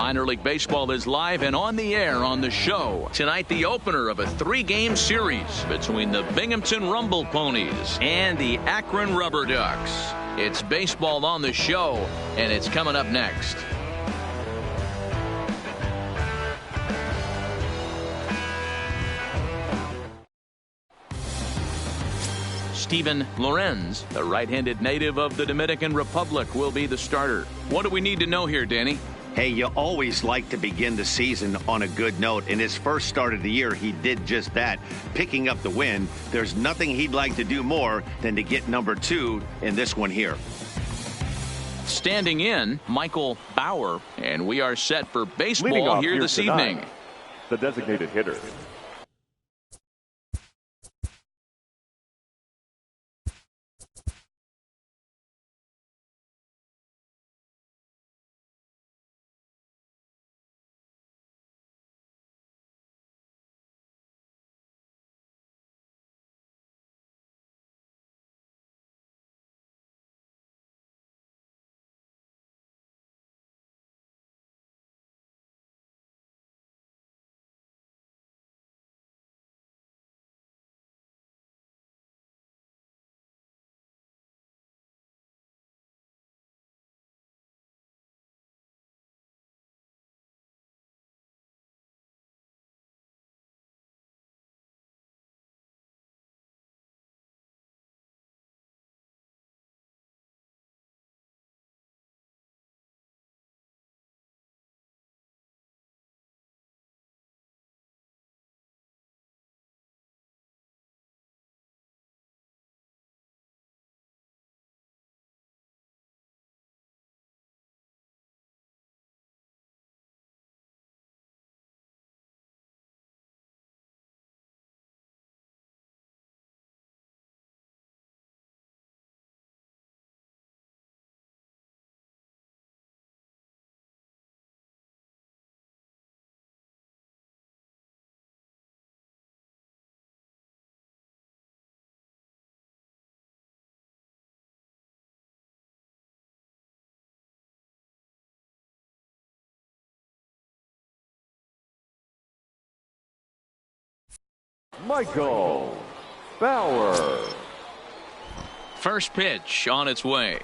Minor League Baseball is live and on the air on the show. Tonight, the opener of a 3-game series between the Binghamton Ponies and the Akron Rubberducks. It's baseball on the show, and it's coming up next. Steven Lorenz, the right-handed native of the Dominican Republic, will be the starter. What do we need to know here, Danny? Hey, you always like to begin the season on a good note. In his first start of the year, he did just that, picking up the win. There's nothing he'd like to do more than to get number 2 in this one here. Standing in, Michael Bauer, and we are set for baseball here this evening. The designated hitter. Michael Bauer. First pitch on its way.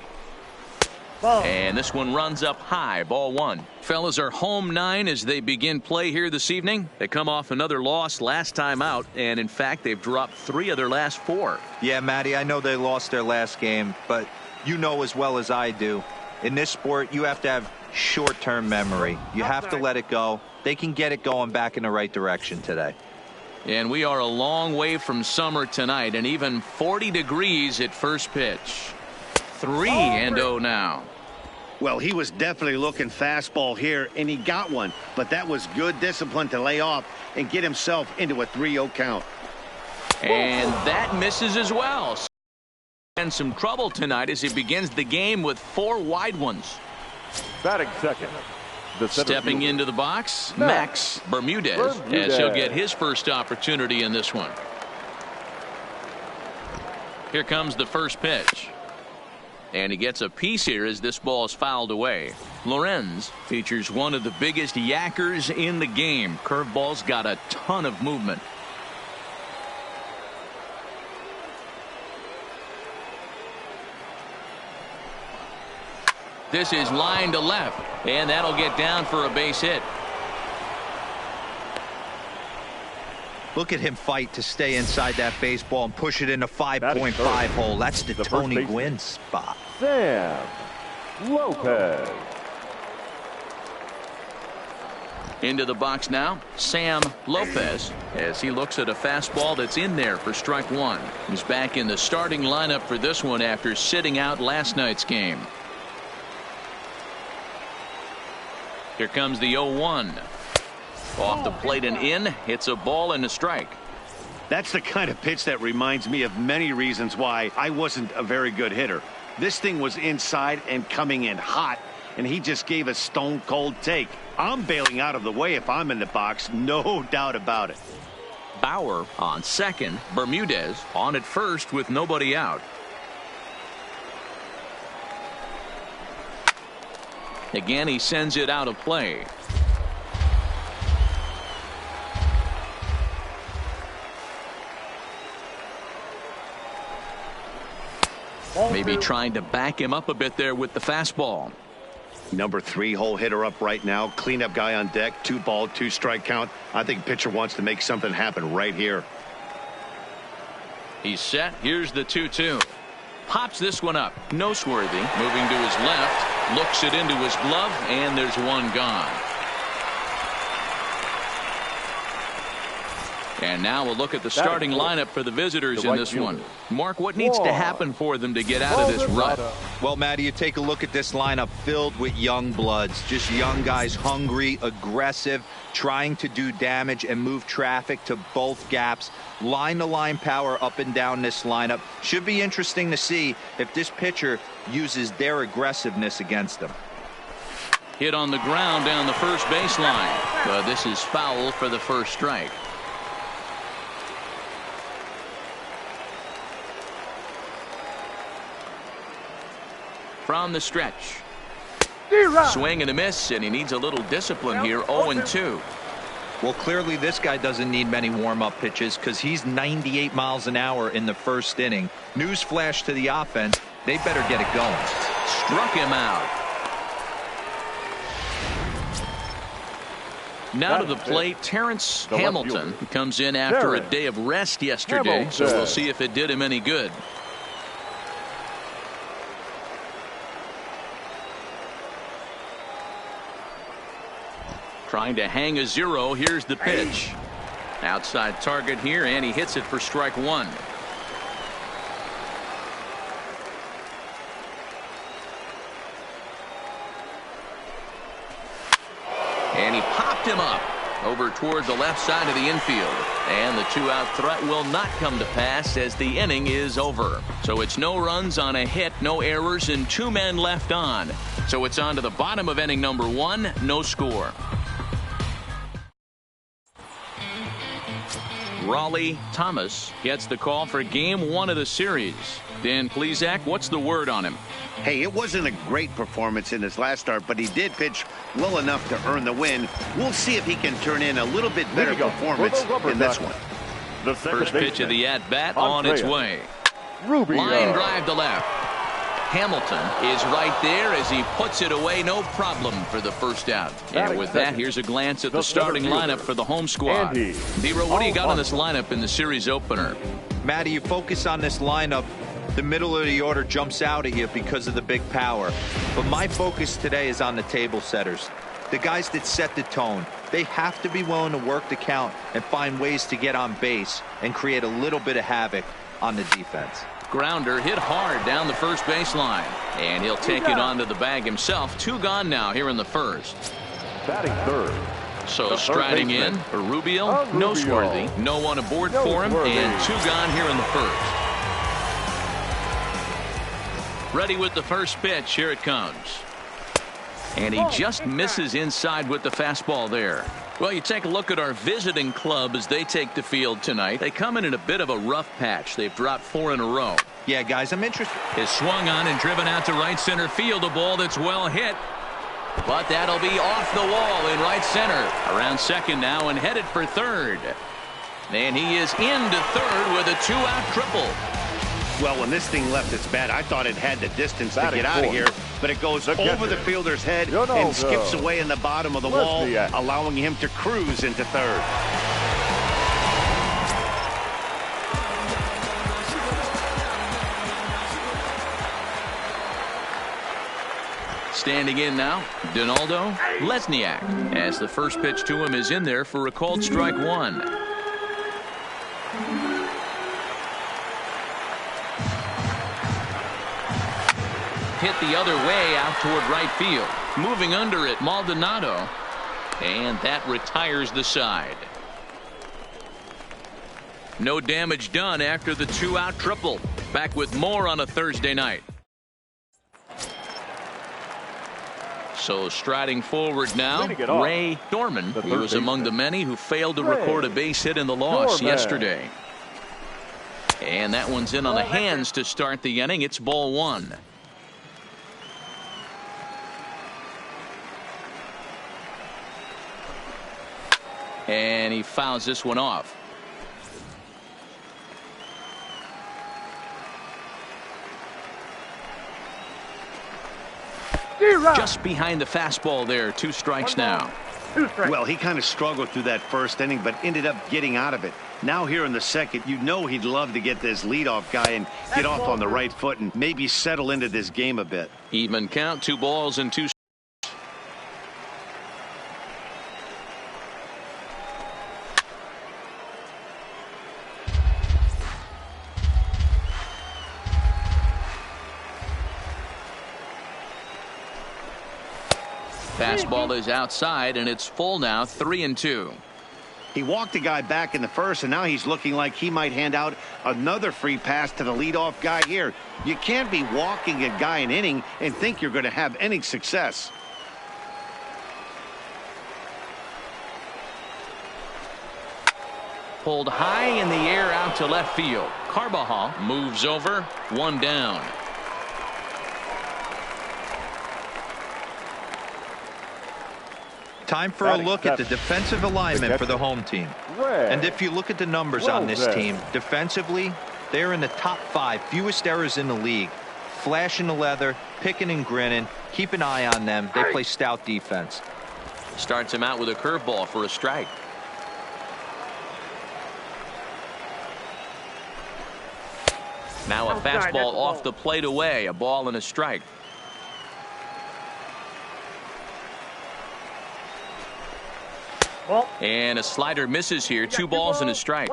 And this one runs up high, ball 1. Fellas are home 9 as they begin play here this evening. They come off another loss last time out, and in fact they've dropped 3 of their last 4. Yeah, Matty, I know they lost their last game, but you know as well as I do, in this sport you have to have short-term memory. You have to let it go. They can get it going back in the right direction today. And we are a long way from summer tonight, and even 40 degrees at first pitch. 3-0 now. Well, he was definitely looking fastball here, and he got one. But that was good discipline to lay off and get himself into a 3-0 count. And that misses as well. And some trouble tonight as he begins the game with 4 wide ones. Batting second. Stepping into the box, Max Bermudez, as he'll get his first opportunity in this one. Here comes the first pitch. And he gets a piece here as this ball is fouled away. Lorenz features one of the biggest yackers in the game. Curveball's got a ton of movement. This is line to left, and that'll get down for a base hit. Look at him fight to stay inside that baseball and push it in a 5.5 hole. That's the Tony Gwynn spot. Sam Lopez. Into the box now, Sam Lopez, as he looks at a fastball that's in there for strike 1. He's back in the starting lineup for this one after sitting out last night's game. Here comes the 0-1. Off the plate and in. It's a ball and a strike. That's the kind of pitch that reminds me of many reasons why I wasn't a very good hitter. This thing was inside and coming in hot, and he just gave a stone cold take. I'm bailing out of the way if I'm in the box, no doubt about it. Bauer on second, Bermudez on at first with nobody out. Again, he sends it out of play. Maybe trying to back him up a bit there with the fastball. Number 3 hole hitter up right now. Cleanup guy on deck. 2-ball, 2-strike count. I think pitcher wants to make something happen right here. He's set. Here's the 2-2. Pops this one up. Noseworthy. Moving to his left. Looks it into his glove. And there's one gone. And now we'll look at the starting lineup for the visitors in this one. Mark, what needs to happen for them to get out of this rut? Well, Matty, you take a look at this lineup filled with young bloods. Just young guys, hungry, aggressive, trying to do damage and move traffic to both gaps. Line-to-line power up and down this lineup. Should be interesting to see if this pitcher uses their aggressiveness against them. Hit on the ground down the first baseline. But this is foul for the first strike. From the stretch. Swing and a miss, and he needs a little discipline here. 0-2. Well, clearly this guy doesn't need many warm-up pitches because he's 98 miles an hour in the first inning. Newsflash to the offense. They better get it going. Struck him out. Now to the plate, Terrence Hamilton comes in after a day of rest yesterday, so we'll see if it did him any good. Trying to hang a 0. Here's the pitch. Outside target here, and he hits it for strike 1. And he popped him up over toward the left side of the infield. And the 2-out threat will not come to pass as the inning is over. So it's no runs on a hit, no errors, and 2 men left on. So it's on to the bottom of inning number 1, no score. Raleigh Thomas gets the call for game 1 of the series. Dan Plesac, what's the word on him? Hey, it wasn't a great performance in his last start, but he did pitch well enough to earn the win. We'll see if he can turn in a little bit better performance in this one. The first pitch of the at-bat on its way. Rubio. Line drive to left. Hamilton is right there as he puts it away, no problem for the first out. And with that, here's a glance at the starting lineup for the home squad. Nero, what do you got on this lineup in the series opener? Matty, you focus on this lineup, the middle of the order jumps out at you because of the big power. But my focus today is on the table setters, the guys that set the tone. They have to be willing to work the count and find ways to get on base and create a little bit of havoc on the defense. Grounder hit hard down the first baseline, and he'll take it onto the bag himself. 2 gone now here in the first. Batting third. So striding in for Rubio, Noseworthy, no one aboard for him, and 2 gone here in the first. Ready with the first pitch. Here it comes. And he just misses inside with the fastball there. Well, you take a look at our visiting club as they take the field tonight. They come in a bit of a rough patch. They've dropped 4 in a row. Yeah, guys, I'm interested. Is swung on and driven out to right center field. A ball that's well hit. But that'll be off the wall in right center. Around second now and headed for third. And he is into third with a 2-out triple. Well, when this thing left its bat, I thought it had the distance to get out of here, but it goes over the fielder's head and skips away in the bottom of the wall, allowing him to cruise into third. Standing in now, Donaldo Lesniak, as the first pitch to him is in there for a called strike 1. Hit the other way out toward right field. Moving under it, Maldonado. And that retires the side. No damage done after the 2-out triple. Back with more on a Thursday night. So striding forward now, Ray Dorman. He was among the many who failed to record a base hit in the loss yesterday. And that one's in on the hands to start the inning. It's ball 1. he fouls this one off. Just behind the fastball there. 2 strikes now. Well, he kind of struggled through that first inning, but ended up getting out of it. Now here in the second, you know he'd love to get this leadoff guy and get off on the right foot and maybe settle into this game a bit. Even count, 2 balls and 2 strikes. Fastball is outside, and it's full now, 3-2. He walked a guy back in the first, and now he's looking like he might hand out another free pass to the leadoff guy here. You can't be walking a guy an inning and think you're going to have any success. Pulled high in the air out to left field. Carbajal moves over, 1 down. Time for a look at the defensive alignment for the home team. And if you look at the numbers on this team, defensively, they're in the top 5 fewest errors in the league. Flashing the leather, picking and grinning, keep an eye on them. They play stout defense. Starts him out with a curveball for a strike. Now a fastball off the plate away, a ball and a strike. And a slider misses here. 2 balls and a strike.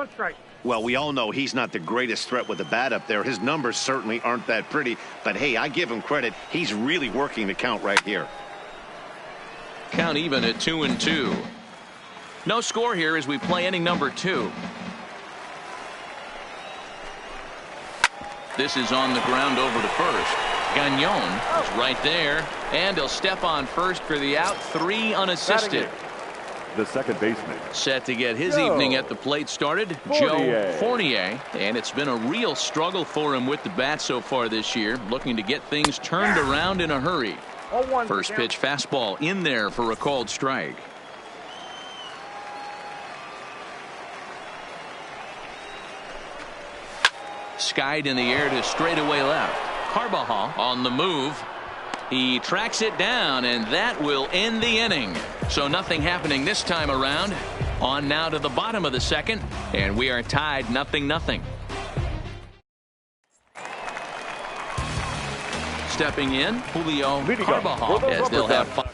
Well, we all know he's not the greatest threat with the bat up there. His numbers certainly aren't that pretty. But, hey, I give him credit. He's really working the count right here. Count even at 2-2. No score here as we play inning number 2. This is on the ground over to first. Gagnon is right there. And he'll step on first for the out. 3 unassisted. The second baseman. Set to get his evening at the plate started, Joe Fournier. And it's been a real struggle for him with the bat so far this year, looking to get things turned around in a hurry. First pitch fastball in there for a called strike. Skied in the air to straightaway left. Carbajal on the move. He tracks it down, and that will end the inning. So nothing happening this time around. On now to the bottom of the second, and we are tied 0-0. Stepping in, Julio Carbajal, as they'll have 5.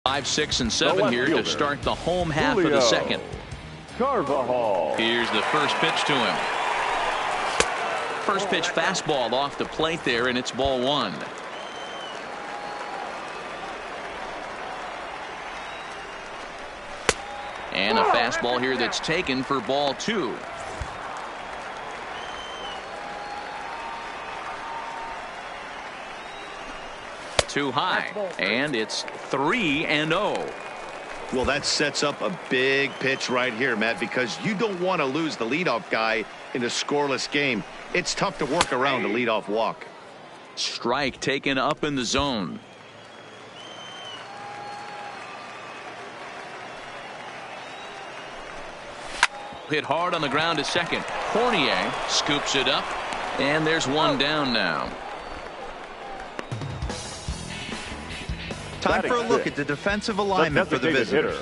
Five, 6, and 7 here to start the home half of the second. Carbajal. Here's the first pitch to him. First pitch fastball off the plate there, and it's ball 1. And a fastball here that's taken for ball 2. Too high, and it's 3-0. Well, that sets up a big pitch right here, Matt, because you don't want to lose the leadoff guy in a scoreless game. It's tough to work around a leadoff walk. Strike taken up in the zone. Hit hard on the ground to second. Fournier scoops it up, and there's one down now. Time for a look at the defensive alignment for the visitors.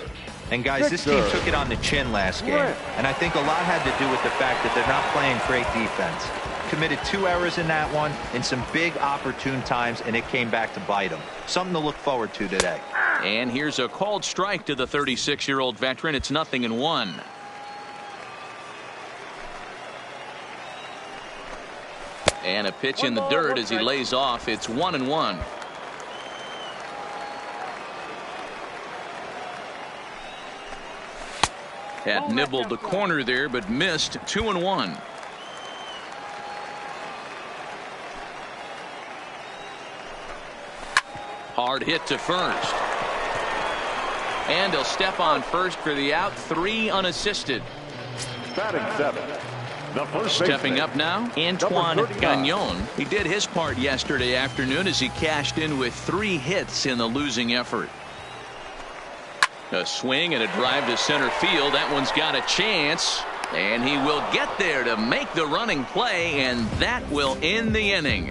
And guys, this team took it on the chin last game, and I think a lot had to do with the fact that they're not playing great defense. Committed 2 errors in that one in some big opportune times, and it came back to bite them. Something to look forward to today. And here's a called strike to the 36-year-old veteran. It's 0-1. And a pitch in the dirt as he lays off. It's 1-1. Had nibbled the corner there, but missed. 2-1. Hard hit to first. And he'll step on first for the out. 3 unassisted. Batting 7. The first Stepping up now, Antoine Gagnon. He did his part yesterday afternoon as he cashed in with 3 hits in the losing effort. A swing and a drive to center field. That one's got a chance, and he will get there to make the running play, and that will end the inning.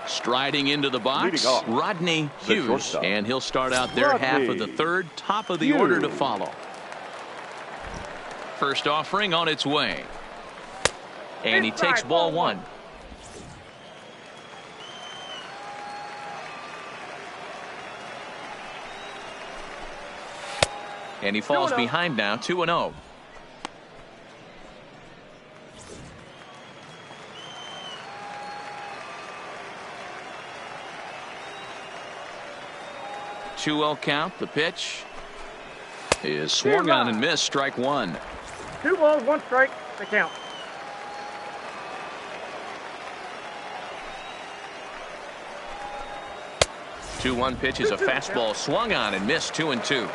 Striding into the box, Rodney Hughes, and he'll start out there half of the third, top of the order to follow. First offering on its way, and he takes ball 1. And he falls behind now. 2-0. Count. The pitch is swung on and missed. Strike 1. 2 balls, 1 strike. The count. The 2-1 pitch is a fastball swung on and missed. 2-2.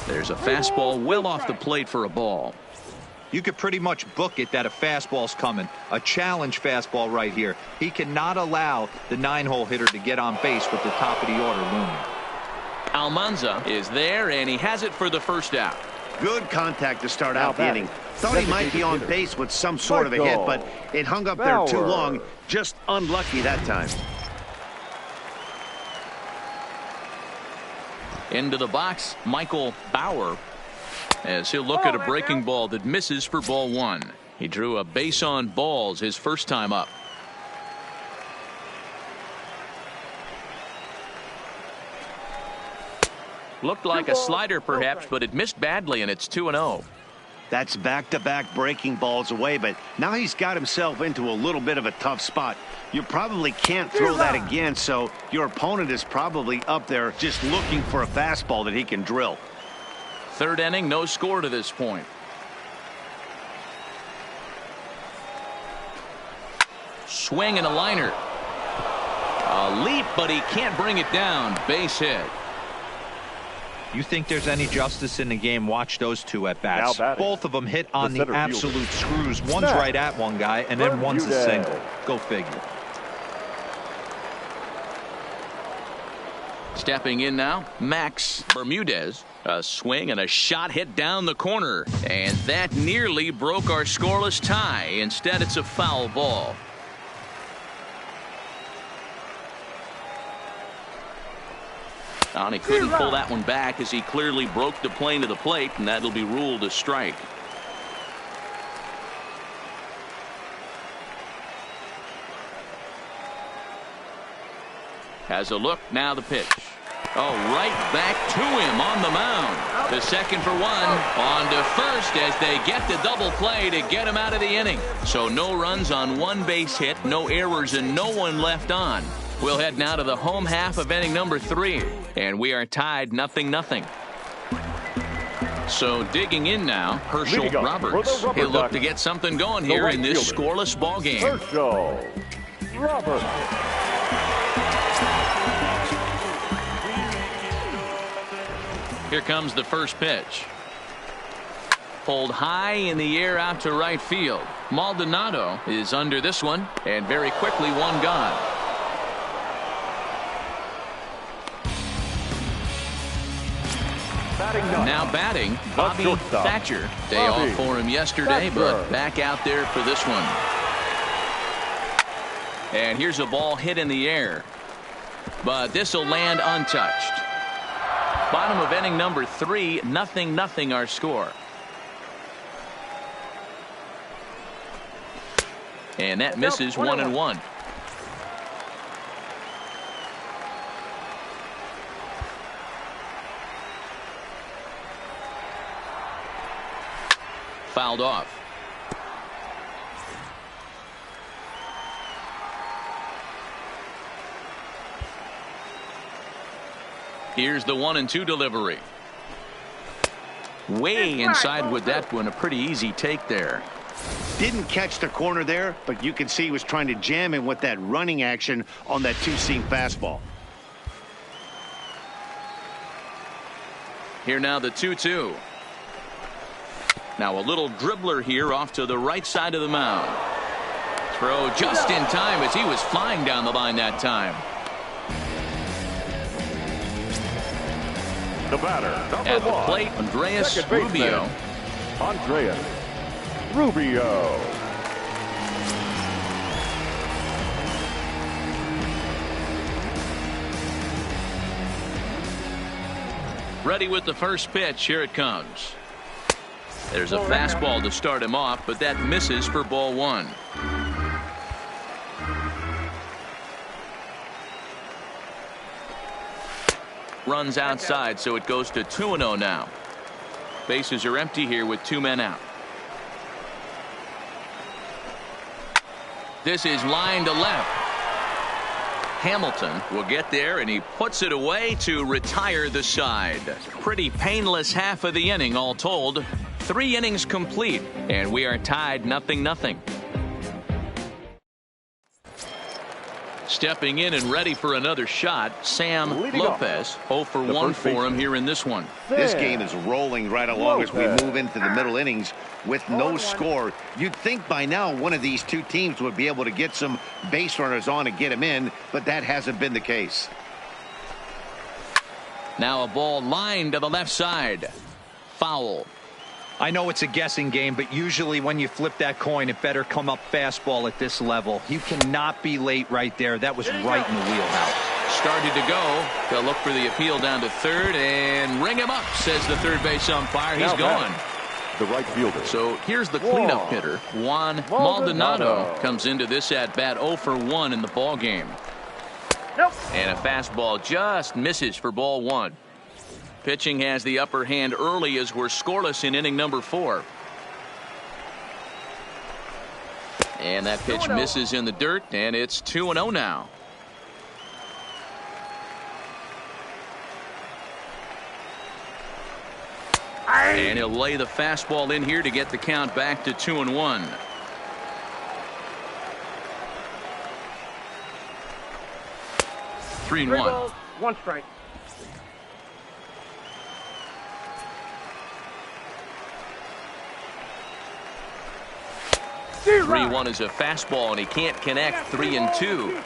There's a fastball well off the plate for a ball. You could pretty much book it that a fastball's coming. A challenge fastball right here. He cannot allow the 9-hole hitter to get on base with the top of the order looming. Almanza is there, and he has it for the first out. Good contact to start out the inning. Thought he might be on base with some sort of a hit, but it hung up there too long. Just unlucky that time. Into the box, Michael Bauer, as he'll look at a breaking ball that misses for ball 1. He drew a base on balls his first time up. Looked like a slider perhaps, but it missed badly, and it's 2-0. That's back-to-back breaking balls away, but now he's got himself into a little bit of a tough spot. You probably can't throw that again, so your opponent is probably up there just looking for a fastball that he can drill. Third inning, no score to this point. Swing and a liner. A leap, but he can't bring it down. Base hit. You think there's any justice in the game? Watch those 2 at bats. Both of them hit on the absolute screws. One's right at one guy, and then one's a single. Go figure. Stepping in now, Max Bermudez. A swing and a shot hit down the corner, and that nearly broke our scoreless tie. Instead, it's a foul ball. And he couldn't pull that one back as he clearly broke the plane to the plate, and that'll be ruled a strike. Has a look, now the pitch. Oh, right back to him on the mound. The second for one. On to first as they get the double play to get him out of the inning. So no runs on one base hit, no errors, and no one left on. We'll head now to the home half of inning number 3. And we are tied 0-0. So digging in now, Herschel Roberts. He'll look to get something going here in this scoreless ball game. Herschel Roberts. Here comes the first pitch. Pulled high in the air out to right field. Maldonado is under this one, and very quickly one gone. Now batting, Bobby Thatcher. Day off for him yesterday, but back out there for this one. And here's a ball hit in the air, but this will land untouched. Bottom of inning number 3, 0-0 our score. And that misses 1-1. Fouled off. Here's the 1-2 delivery. Way inside with that one. A pretty easy take there. Didn't catch the corner there, but you can see he was trying to jam him with that running action on that two-seam fastball. Here now the 2-2. Now a little dribbler here off to the right side of the mound. Throw just in time as he was flying down the line that time. The batter, at the plate, Andreas Rubio. Andreas Rubio. Ready with the first pitch. Here it comes. There's a fastball to start him off, but that misses for ball 1. Runs outside, so it goes to 2-0 now. Bases are empty here with 2 men out. This is line to left. Hamilton will get there, and he puts it away to retire the side. Pretty painless half of the inning all told. 3 innings complete, and we are tied 0-0. Stepping in and ready for another shot, Sam Lopez. 0 for 1 for him here in this one. This game is rolling right along as we move into the middle innings with no score. You'd think by now one of these two teams would be able to get some base runners on and get them in, but that hasn't been the case. Now a ball lined to the left side. Foul. I know it's a guessing game, but usually when you flip that coin, it better come up fastball at this level. You cannot be late right there. That was right in the wheelhouse. Started to go. They'll look for the appeal down to third and ring him up, says the third base umpire. He's gone. The right fielder. So here's the cleanup hitter. Juan Maldonado comes into this at bat 0 for 1 in the ball game. And a fastball just misses for ball 1. Pitching has the upper hand early as we're scoreless in inning number 4. And that pitch misses in the dirt, and it's 2-0 now. And he'll lay the fastball in here to get the count back to 2-1. Three and 1. 1 strike. 3-1 is a fastball, and he can't connect. 3-2.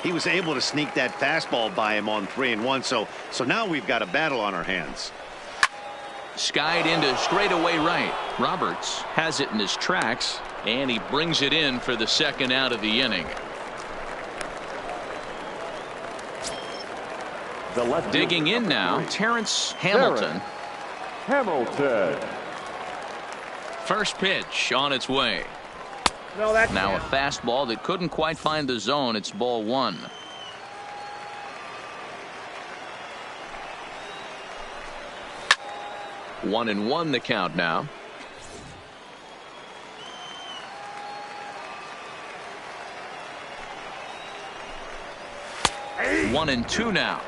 He was able to sneak that fastball by him on 3-1, so now we've got a battle on our hands. Skied into straightaway right. Roberts has it in his tracks, and he brings it in for the second out of the inning. Digging in now, Terrence Hamilton. First pitch on its way. Now a fastball that couldn't quite find the zone. It's ball 1. 1-1 the count now. Hey. 1-2 now.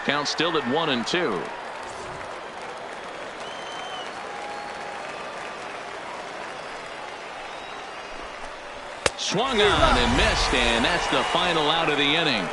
Count still at 1-2. Swung on and missed, and that's the final out of the inning.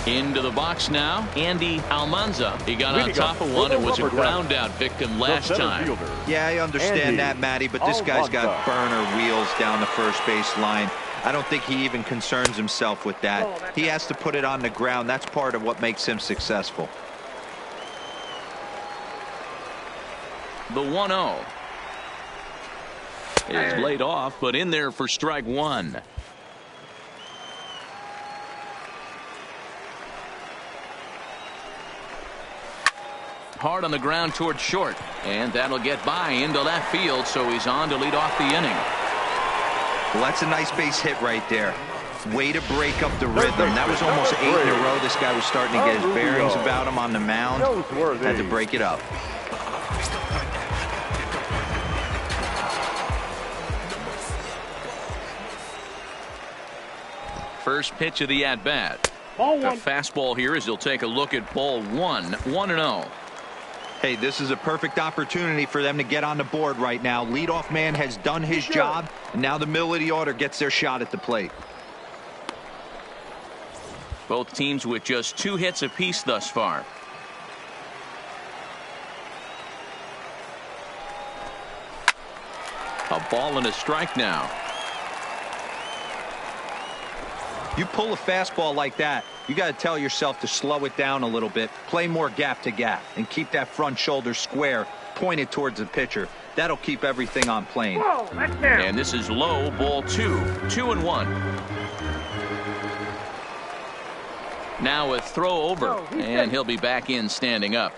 Into the box now, Andy Almanza. He got on top of one and was a ground out victim last time. Yeah, I understand that, Matty, but this guy's got burner wheels down the first base line. I don't think he even concerns himself with that. He has to put it on the ground. That's part of what makes him successful. The 1-0 is laid off, but in there for strike one. Hard on the ground toward short, and that'll get by into left field, so he's on to lead off the inning. Well, that's a nice base hit right there. Way to break up the rhythm. That was almost 8 in a row. This guy was starting to get his bearings about him on the mound. Had to break it up. First pitch of the at-bat. A fastball here as he'll take a look at ball one. 1-0. Hey, this is a perfect opportunity for them to get on the board right now. Leadoff man has done his job, and now the middle of the order gets their shot at the plate. Both teams with just 2 hits apiece thus far. A ball and a strike now. You pull a fastball like that, you got to tell yourself to slow it down a little bit, play more gap to gap, and keep that front shoulder square pointed towards the pitcher. That'll keep everything on plane. And this is low, ball 2. 2-1. Now a throw over, and he'll be back in standing up.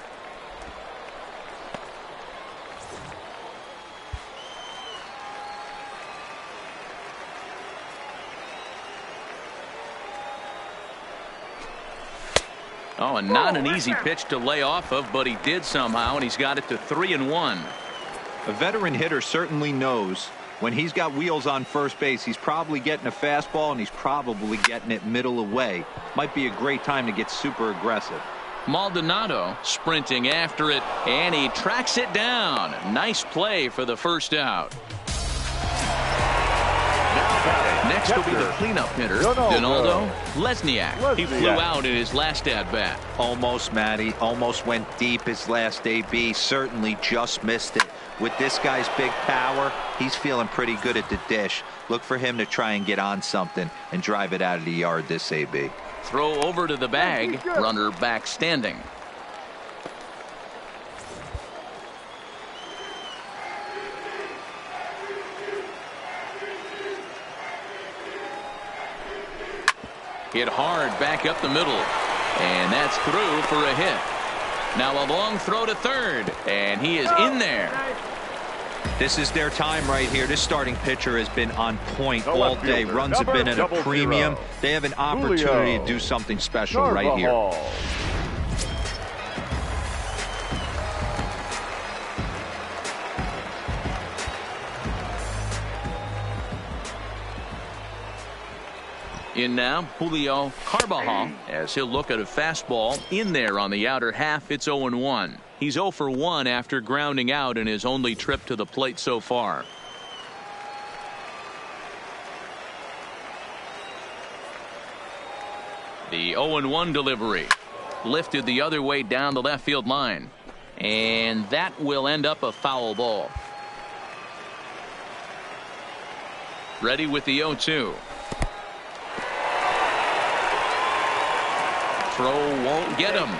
Oh, and not an easy pitch to lay off of, but he did somehow, and he's got it to 3-1. A veteran hitter certainly knows when he's got wheels on first base, he's probably getting a fastball, and he's probably getting it middle away. Might be a great time to get super aggressive. Maldonado sprinting after it, and he tracks it down. Nice play for the first out. Next will be the cleanup hitter, Donaldo Lesniak. He flew out in his last at-bat. Almost, Matty. Almost went deep his last AB. Certainly just missed it. With this guy's big power, he's feeling pretty good at the dish. Look for him to try and get on something and drive it out of the yard this AB. Throw over to the bag. Runner back standing. Hit hard back up the middle, and that's through for a hit. Now a long throw to third, and he is in there. This is their time right here. This starting pitcher has been on point all day. Runs have been at a premium. They have an opportunity to do something special right here. In now, Julio Carbajal, as he'll look at a fastball in there on the outer half. It's 0-1. He's 0 for 1 after grounding out in his only trip to the plate so far. The 0-1 delivery lifted the other way down the left field line, and that will end up a foul ball. Ready with the 0-2. Throw won't get him.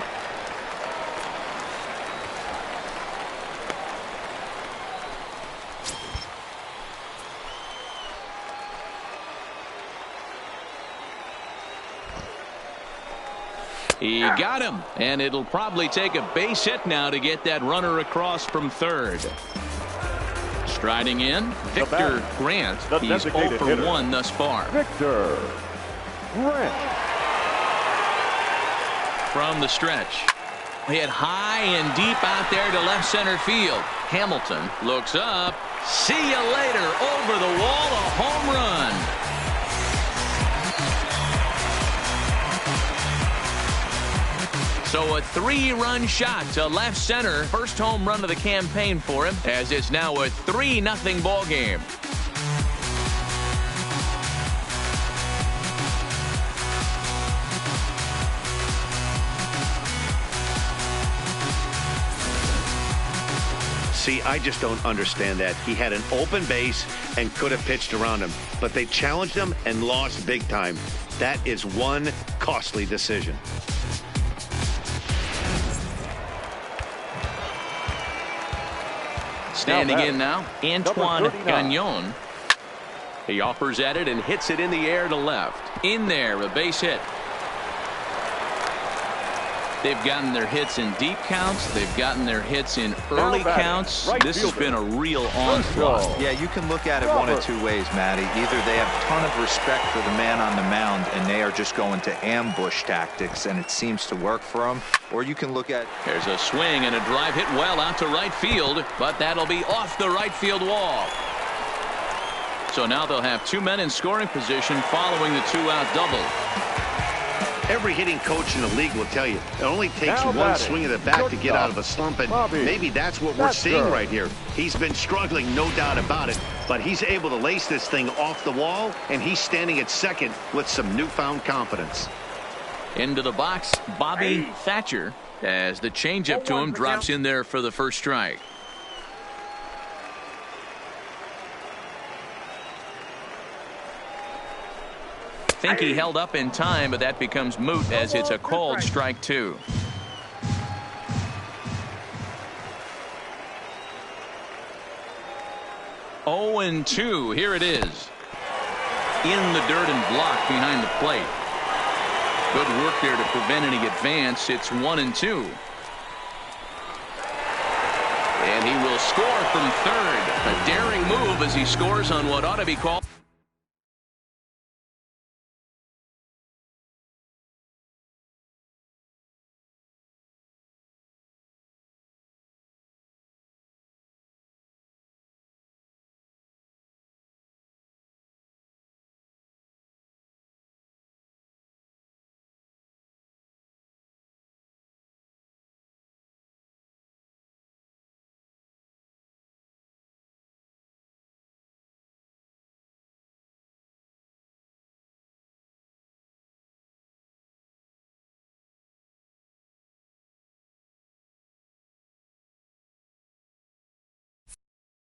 He got him, and it'll probably take a base hit now to get that runner across from third. Striding in, Victor Grant. He's 0 for 1 thus far. Victor Grant. From the stretch. Hit high and deep out there to left center field. Hamilton looks up. See you later. Over the wall, a home run. So a 3-run shot to left center. First home run of the campaign for him, as it's now a 3-0 ball game. See, I just don't understand that. He had an open base and could have pitched around him, but they challenged him and lost big time. That is one costly decision. Standing in now, Antoine Gagnon. He offers at it and hits it in the air to left. In there, a base hit. They've gotten their hits in deep counts. They've gotten their hits in early counts. This has been a real onslaught. Yeah, you can look at it one of two ways, Matty. Either they have a ton of respect for the man on the mound and they are just going to ambush tactics and it seems to work for them. Or you can look at... There's a swing and a drive hit well out to right field, but that'll be off the right field wall. So now they'll have 2 men in scoring position following the 2-out double. Every hitting coach in the league will tell you it only takes one swing of the bat to get out of a slump, and maybe that's what we're seeing right here. He's been struggling, no doubt about it, but he's able to lace this thing off the wall, and he's standing at second with some newfound confidence. Into the box, Bobby Thatcher, as the changeup to him drops in there for the first strike. Think he held up in time, but that becomes moot as it's a called strike 2. Oh and 2. Here it is. In the dirt and blocked behind the plate. Good work there to prevent any advance. It's 1 and 2. And he will score from third. A daring move as he scores on what ought to be called.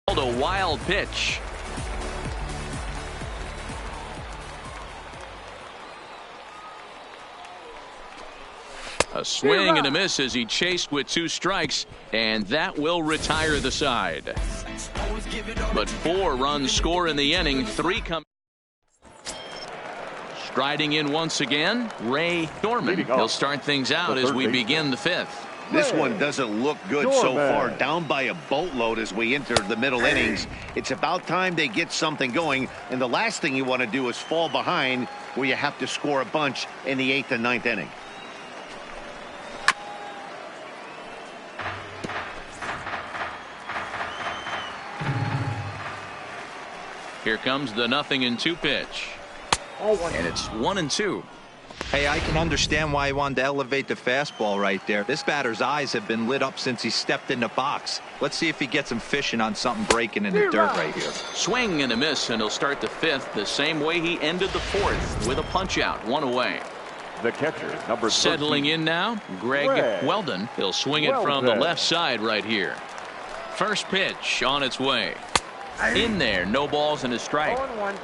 A wild pitch. A swing and a miss as he chased with 2 strikes, and that will retire the side. But 4 runs score in the inning. 3 come. Striding in once again, Ray Thorman. He'll start things out as we begin the 5th. This one doesn't look good so far. Down by a boatload as we enter the middle innings. It's about time they get something going, and the last thing you want to do is fall behind where you have to score a bunch in the 8th and 9th inning. Here comes the 0-2 pitch. And it's 1 and 2. Hey, I can understand why he wanted to elevate the fastball right there. This batter's eyes have been lit up since he stepped in the box. Let's see if he gets him fishing on something breaking in the dirt right here. Swing and a miss, and he'll start the 5th the same way he ended the 4th with a punch out, 1 away. The catcher, number 13. Settling in now, Greg Weldon. He'll swing it from the left side right here. First pitch on its way. In there, no balls and a strike. 0-1.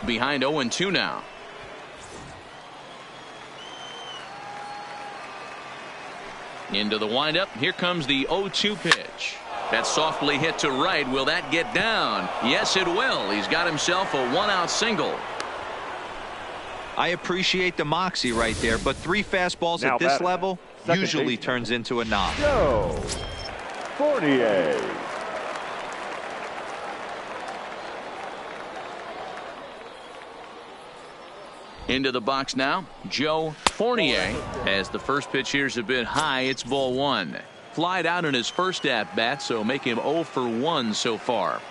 Behind 0-2 now. Into the windup. Here comes the 0-2 pitch. That's softly hit to right. Will that get down? Yes, it will. He's got himself a 1-out single. I appreciate the moxie right there, but 3 fastballs Now at this batting, level second usually baseman, turns into a knock. Joe Fournier. Into the box now, Joe Fournier. As the first pitch here's a bit high, it's ball 1. Flied out in his first at-bat, so make him 0 for 1 so far.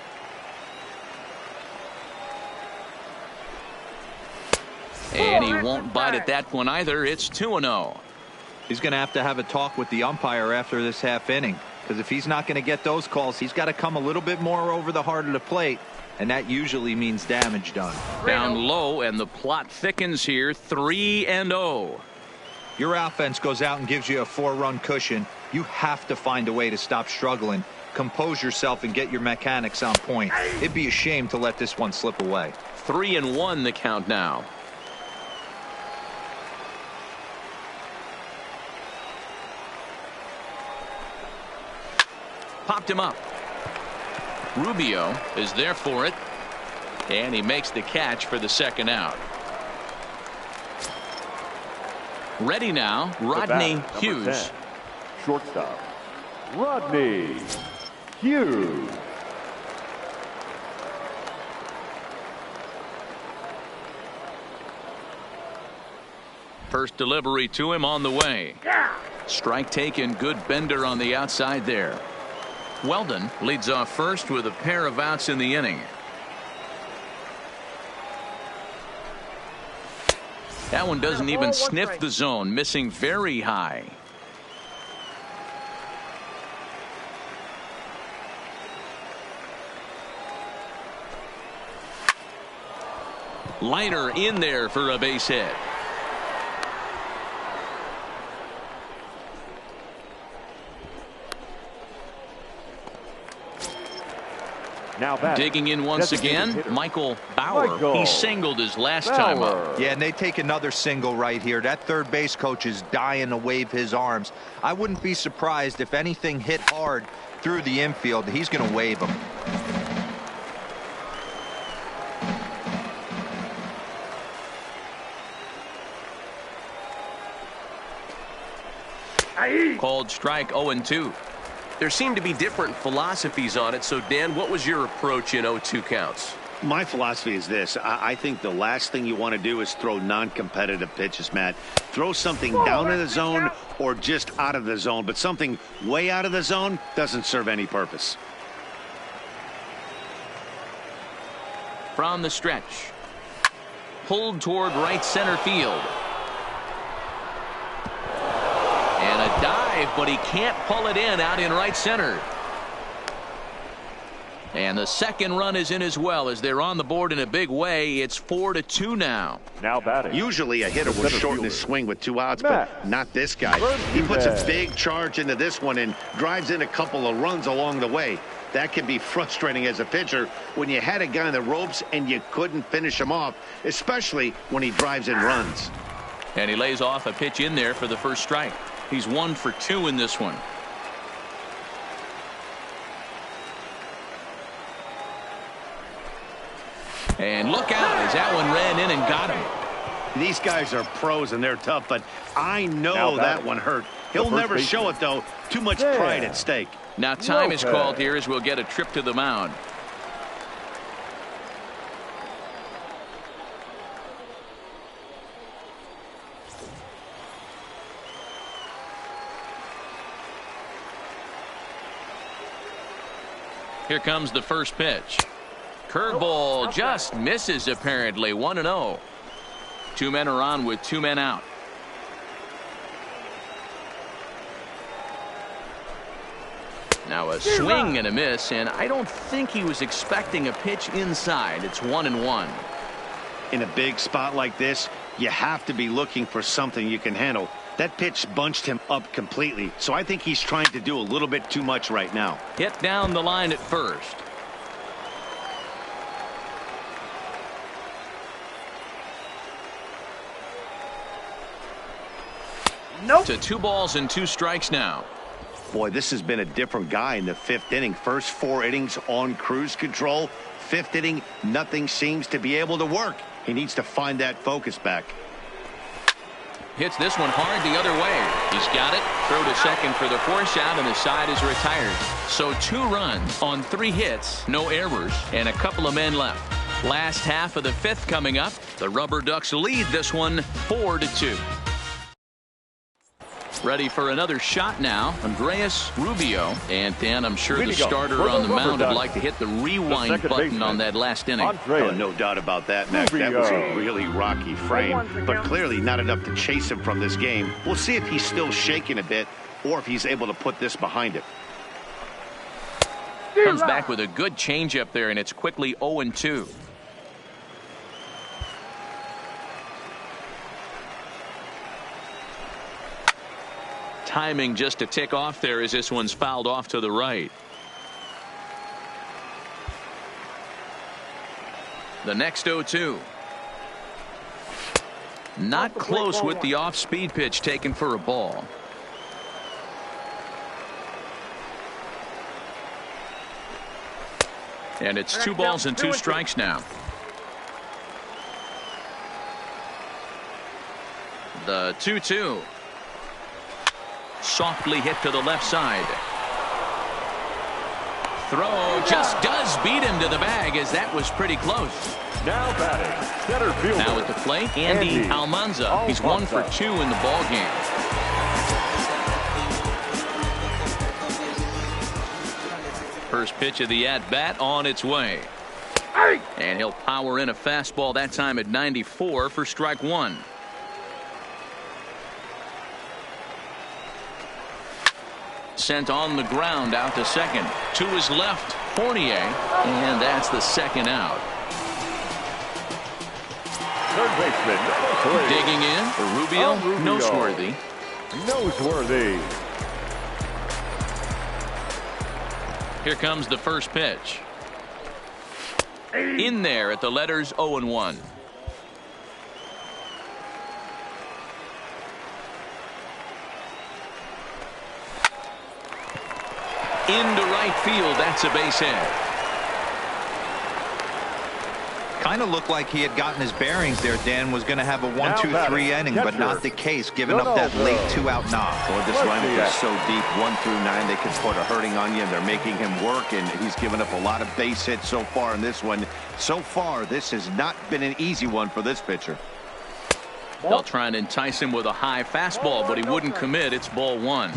And he won't bite at that one either. It's 2-0. He's going to have a talk with the umpire after this half inning, because if he's not going to get those calls, he's got to come a little bit more over the heart of the plate, and that usually means damage done. Down low, and the plot thickens here. 3-0. Your offense goes out and gives you a 4-run cushion. You have to find a way to stop struggling, compose yourself, and get your mechanics on point. It'd be a shame to let this one slip away. 3-1 the count now. Popped him up. Rubio is there for it, and he makes the catch for the second out. Ready now, Rodney Hughes. 10, shortstop, Rodney Hughes. First delivery to him on the way. Strike taken, good bender on the outside there. Weldon leads off first with a pair of outs in the inning. That one doesn't even sniff the zone, missing very high. Liner in there for a base hit. Now digging in once again, Michael Bauer. He singled his last time up. Yeah, and they take another single right here. That third base coach is dying to wave his arms. I wouldn't be surprised if anything hit hard through the infield. He's going to wave them. Called strike 0-2. There seem to be different philosophies on it. So, Dan, what was your approach in 0-2 counts? My philosophy is this. I think the last thing you want to do is throw non-competitive pitches, Matt. Throw something down in the zone or just out of the zone, but something way out of the zone doesn't serve any purpose. From the stretch. Pulled toward right center field. And a dive, but he can't pull it in out in right center. And the second run is in as well as they're on the board in a big way. It's 4-2 now. Now batting. Usually a hitter will shorten his swing with 2 outs, but not this guy. He puts a big charge into this one and drives in a couple of runs along the way. That can be frustrating as a pitcher when you had a guy in the ropes and you couldn't finish him off, especially when he drives in runs. And he lays off a pitch in there for the first strike. He's 1 for 2 in this one. And look out as that one ran in and got him. These guys are pros and they're tough, but I know that one hurt. He'll never show it, though. Too much pride at stake. Now time is called here as we'll get a trip to the mound. Here comes the first pitch. Curveball just misses apparently. 1-0. 2 men are on with 2 men out. Now a swing and a miss, and I don't think he was expecting a pitch inside. It's 1-1. In a big spot like this, you have to be looking for something you can handle. That pitch bunched him up completely, so I think he's trying to do a little bit too much right now. Hit down the line at first. Nope. To 2 balls and 2 strikes now. Boy, this has been a different guy in the 5th inning. First 4 innings on cruise control. 5th inning, nothing seems to be able to work. He needs to find that focus back. Hits this one hard the other way. He's got it. Throw to second for the force out, and the side is retired. So 2 runs on 3 hits, no errors, and a couple of men left. Last half of the 5th coming up. The Rubberducks lead this one 4-2. Ready for another shot now. Andreas Rubio. And Dan, I'm sure the starter on the mound would like to hit the rewind button on that last inning. Oh, no doubt about that, Mac. That was a really rocky frame, but clearly not enough to chase him from this game. We'll see if he's still shaking a bit or if he's able to put this behind him. Comes back with a good changeup there, and it's quickly 0-2. Timing just to tick off there as this one's fouled off to the right. The next 0-2. Not close with the off-speed pitch taken for a ball. And it's 2 balls and 2 strikes now. The 2-2. Softly hit to the left side. Throw just does beat him to the bag, as that was pretty close. Now batting, center fielder. Now at the plate, Andy Almanza. He's 1 for 2 in the ball game. First pitch of the at-bat on its way. And he'll power in a fastball, that time at 94 for strike 1. Sent on the ground out to second. To his left, Fournier, and that's the second out. Third baseman, digging in for Rubio. Noseworthy. Here comes the first pitch. In there at the letters 0-1. Into right field. That's a base hit. Kind of looked like he had gotten his bearings there. Dan was going to have a 1-2-3 inning, but not the case, giving up that late 2-out knock. Boy, this lineup is so deep, 1 through 9, they can put a hurting on you, and they're making him work, and he's given up a lot of base hits so far in this one. So far, this has not been an easy one for this pitcher. They'll try and entice him with a high fastball, but he wouldn't commit. It's ball 1.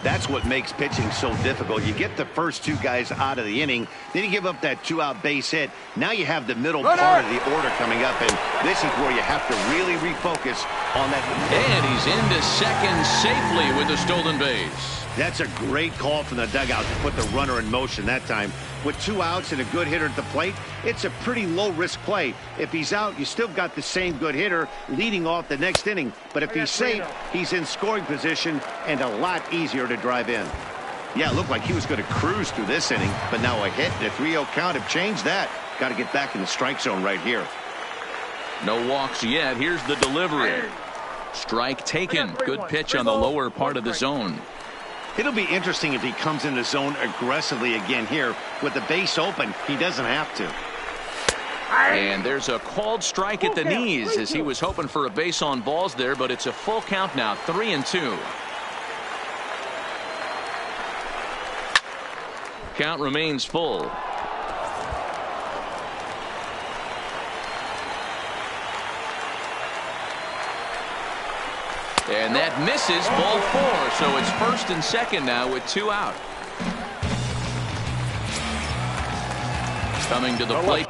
That's what makes pitching so difficult. You get the first 2 guys out of the inning, then you give up that 2-out base hit. Now you have the middle part of the order coming up, and this is where you have to really refocus on that. And he's into second safely with the stolen base. That's a great call from the dugout to put the runner in motion that time. With 2 outs and a good hitter at the plate, it's a pretty low-risk play. If he's out, you still got the same good hitter leading off the next inning. But if he's safe, he's in scoring position and a lot easier to drive in. Yeah, it looked like he was going to cruise through this inning, but now a hit and a 3-0 count have changed that. Got to get back in the strike zone right here. No walks yet. Here's the delivery. Strike taken. Good pitch on the lower part of the zone. It'll be interesting if he comes in the zone aggressively again here. With the base open, he doesn't have to. And there's a called strike at the knees as he was hoping for a base on balls there, but it's a full count now, 3-2. Count remains full. And that misses, ball 4. So it's first and second now with 2 out. Coming to the plate.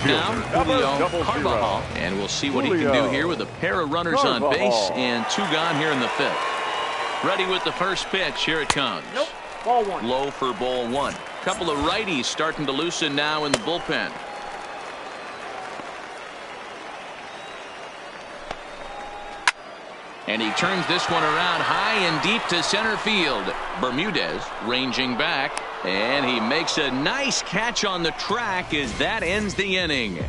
now, Julio Carvajal. And we'll see what he can do here with a pair of runners on base and 2 gone here in the 5th. Ready with the first pitch. Here it comes. Nope. Ball 1. Low for ball 1. Couple of righties starting to loosen now in the bullpen. And he turns this one around high and deep to center field. Bermudez ranging back, and he makes a nice catch on the track as that ends the inning.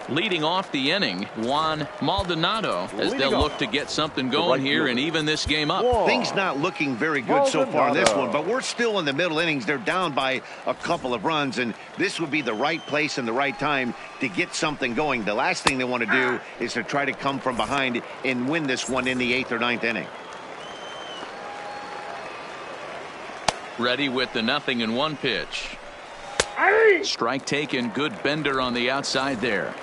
Leading off the inning, Juan Maldonado, as they'll look to get something going here and even this game up. Things not looking very good so far in this one, but we're still in the middle innings. They're down by a couple of runs, and this would be the right place and the right time to get something going. The last thing they want to do is to try to come from behind and win this one in the 8th or 9th inning. Ready with the 0-1 pitch. Strike taken. Good bender on the outside there.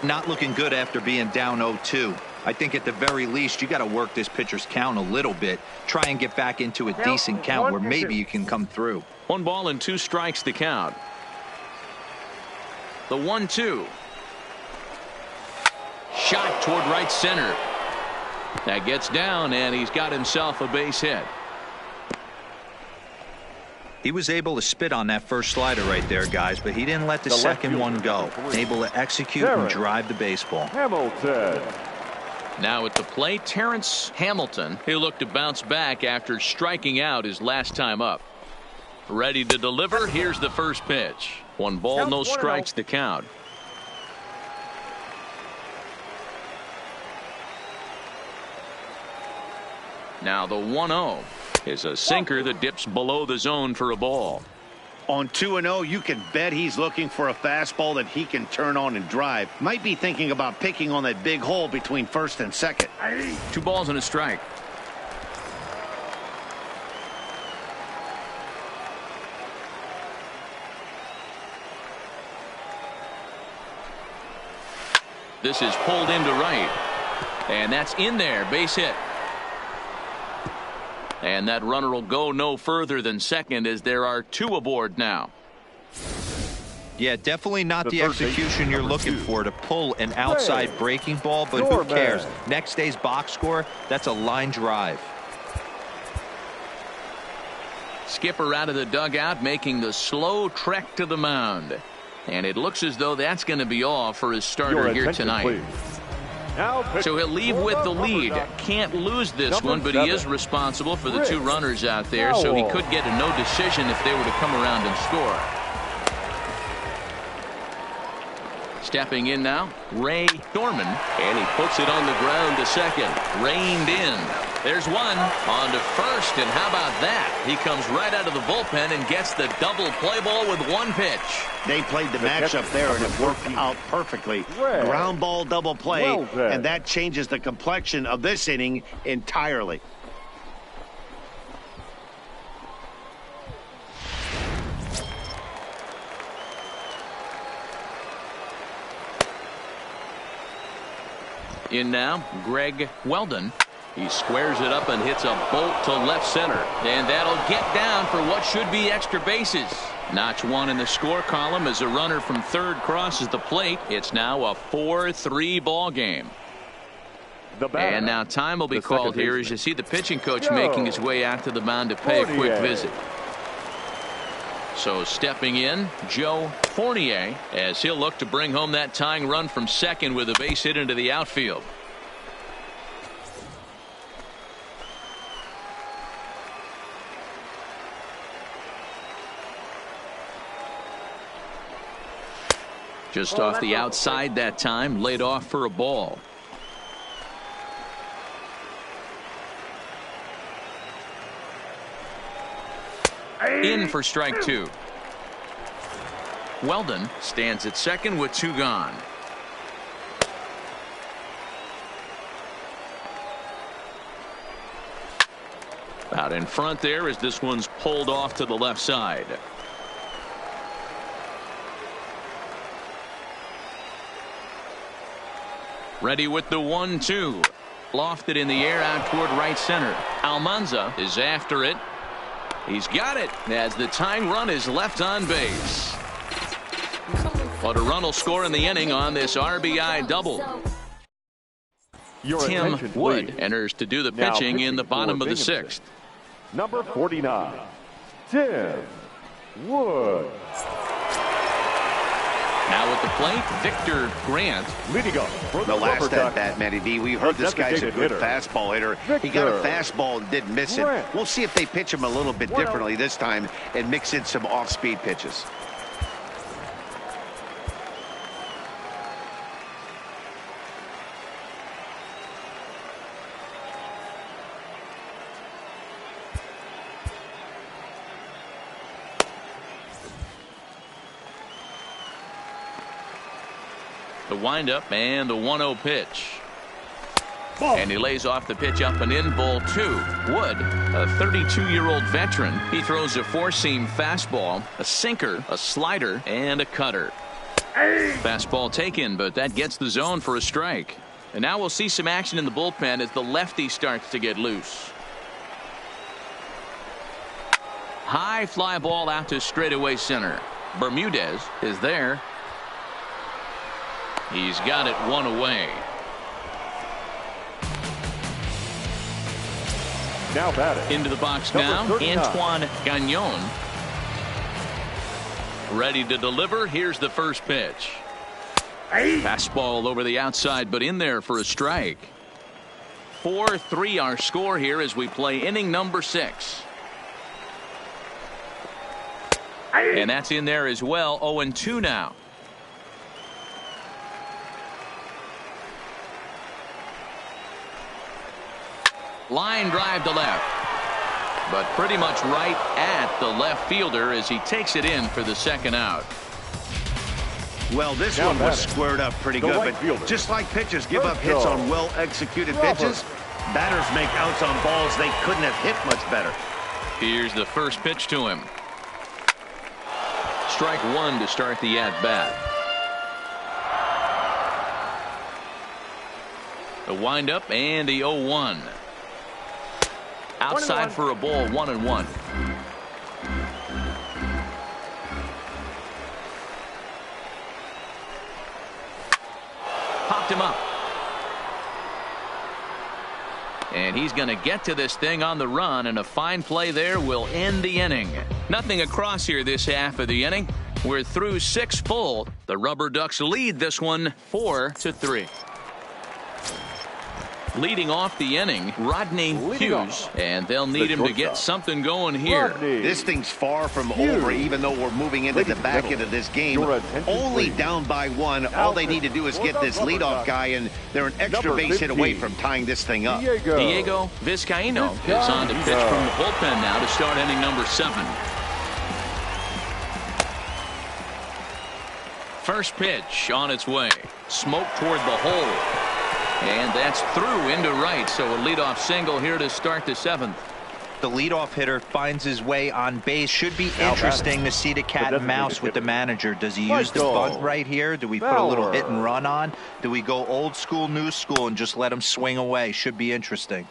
Not looking good after being down 0-2. I think at the very least you got to work this pitcher's count a little bit. Try and get back into a decent count where maybe you can come through. 1 ball and 2 strikes to count. The 1-2. Shot toward right center. That gets down, and he's got himself a base hit. He was able to spit on that first slider right there, guys, but he didn't let the second one go. Able to execute and drive the baseball. Hamilton. Now at the plate, Terrence Hamilton. He'll look to bounce back after striking out his last time up. Ready to deliver. Here's the first pitch. 1 ball, no strikes to count. Now the 1-0 is a sinker that dips below the zone for a ball. On 2-0, you can bet he's looking for a fastball that he can turn on and drive. Might be thinking about picking on that big hole between first and second. 2 balls and a strike. This is pulled into right, and that's in there. Base hit. And that runner will go no further than second as there are 2 aboard now. Yeah, definitely not the execution you're looking for to pull an outside breaking ball, but who cares? Next day's box score, that's a line drive. Skipper out of the dugout making the slow trek to the mound. And it looks as though that's going to be all for his starter here tonight. Please. So he'll leave with the lead. Can't lose this one, but he is responsible for the 2 runners out there, so he could get a no decision if they were to come around and score. Stepping in now, Ray Dorman, and he puts it on the ground to second. Reined in. There's one on to first, and how about that? He comes right out of the bullpen and gets the double play ball with 1 pitch. They played the matchup there, and it worked out perfectly. Ground ball double play, and that changes the complexion of this inning entirely. In now, Greg Weldon. He squares it up and hits a bolt to left center. And that'll get down for what should be extra bases. Notch 1 in the score column as a runner from third crosses the plate. It's now a 4-3 ball game. And now time will be called here as you see the pitching coach making his way out to the mound to pay a quick visit. So stepping in, Joe Fournier, as he'll look to bring home that tying run from second with a base hit into the outfield. Just off the outside that time, laid off for a ball. In for strike 2. Weldon stands at second with 2 gone. Out in front there as this one's pulled off to the left side. Ready with the 1-2. Lofted in the air out toward right center. Almanza is after it. He's got it as the tying run is left on base. But a run will score in the inning on this RBI double. Tim Wood enters to do the pitching in the bottom of the sixth. Number 49, Tim Wood. Now at the plate, Victor Grant. Leading up for The last Rubberducks, at bat, Matty V. We heard this guy's a good fastball hitter. He got a fastball and didn't miss it. We'll see if they pitch him a little bit differently this time and mix in some off-speed pitches. The windup and the 1-0 pitch. And he lays off the pitch up and in, ball 2. Wood, a 32-year-old veteran. He throws a four-seam fastball, a sinker, a slider, and a cutter. Fastball taken, but that gets the zone for a strike. And now we'll see some action in the bullpen as the lefty starts to get loose. High fly ball out to straightaway center. Bermudez is there. He's got it one away. Now batting. Into the box now, Antoine Gagnon. Ready to deliver. Here's the first pitch. Fastball over the outside, but in there for a strike. 4-3 our score here as we play inning number 6. And that's in there as well. 0-2 now. Line drive to left, but pretty much right at the left fielder as he takes it in for the second out. Well, this one was squared up pretty good, but just like pitchers give up hits on well-executed pitches, batters make outs on balls they couldn't have hit much better. Here's the first pitch to him. Strike one to start the at-bat. The windup and the 0-1. Outside for a ball, 1-1. Popped him up. And he's going to get to this thing on the run, and a fine play there will end the inning. Nothing across here this half of the inning. We're through 6 full. The Rubberducks lead this one 4-3. Leading off the inning, Rodney Hughes, and they'll need him to get something going here. This thing's far from over, even though we're moving into the back end of this game. Only down by 1. All they need to do is get this leadoff guy, and they're an extra base hit away from tying this thing up. Diego Vizcaíno is on to pitch from the bullpen now to start inning number 7. First pitch on its way. Smoke toward the hole. And that's through into right, so a leadoff single here to start the 7th. The leadoff hitter finds his way on base. Should be interesting to see the cat and mouse with the manager. Does he use the bunt right here? Do we put a little hit and run on? Do we go old school, new school, and just let him swing away? Should be interesting.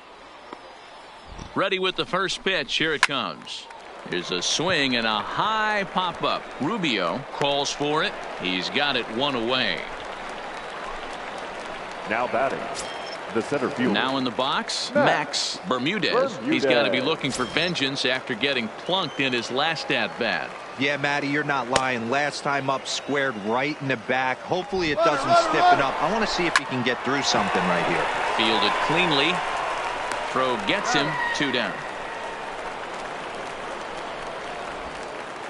Ready with the first pitch. Here it comes. Here's a swing and a high pop-up. Rubio calls for it. He's got it one away. Now batting, the center fielder. Now in the box, Max Bermudez. He's got to be looking for vengeance after getting plunked in his last at-bat. Yeah, Matty, you're not lying. Last time up, squared right in the back. Hopefully it doesn't stiffen up. I want to see if he can get through something right here. Fielded cleanly. Throw gets him. 2 down.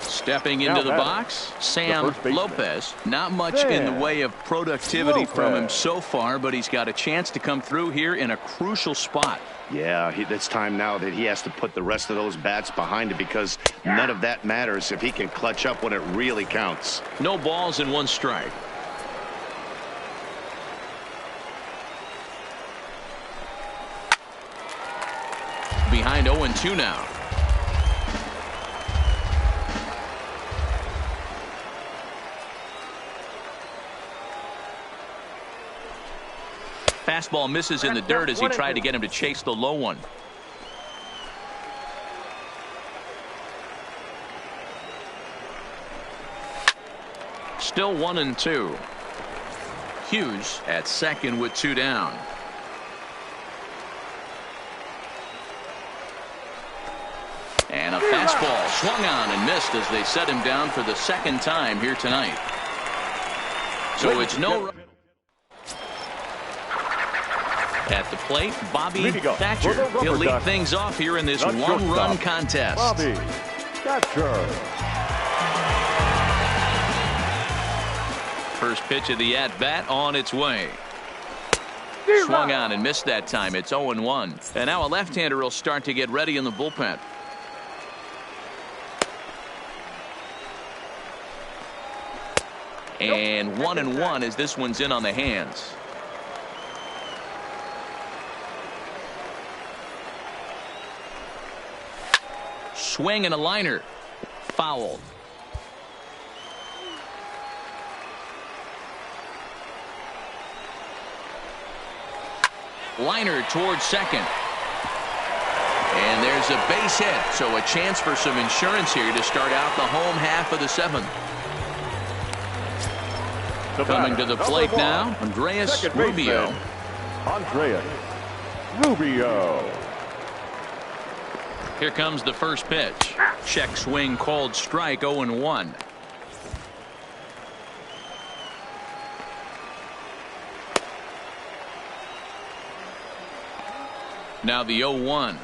Stepping into the box, Sam Lopez. Not much in the way of productivity from him so far, but he's got a chance to come through here in a crucial spot. Yeah, it's time now that he has to put the rest of those bats behind it, because none of that matters if he can clutch up when it really counts. No balls and 1 strike. Behind 0-2 now. Fastball misses in the dirt as he tried to get him to chase the low one. Still 1-2. Hughes at second with 2 down. And a fastball swung on and missed as they set him down for the second time here tonight. So it's no. At the plate, Bobby Thatcher. He'll lead things off here in this one-run contest. Bobby Thatcher. First pitch of the at-bat on its way. Swung on and missed that time. It's 0-1. And now a left-hander will start to get ready in the bullpen. And 1-1 as this one's in on the hands. Swing and a liner. Fouled. Liner towards second. And there's a base hit. So a chance for some insurance here to start out the home half of the 7th. Coming to the plate now, Andreas Rubio. Andreas Rubio. Here comes the first pitch. Check swing called strike. 0-1. Now the 0-1.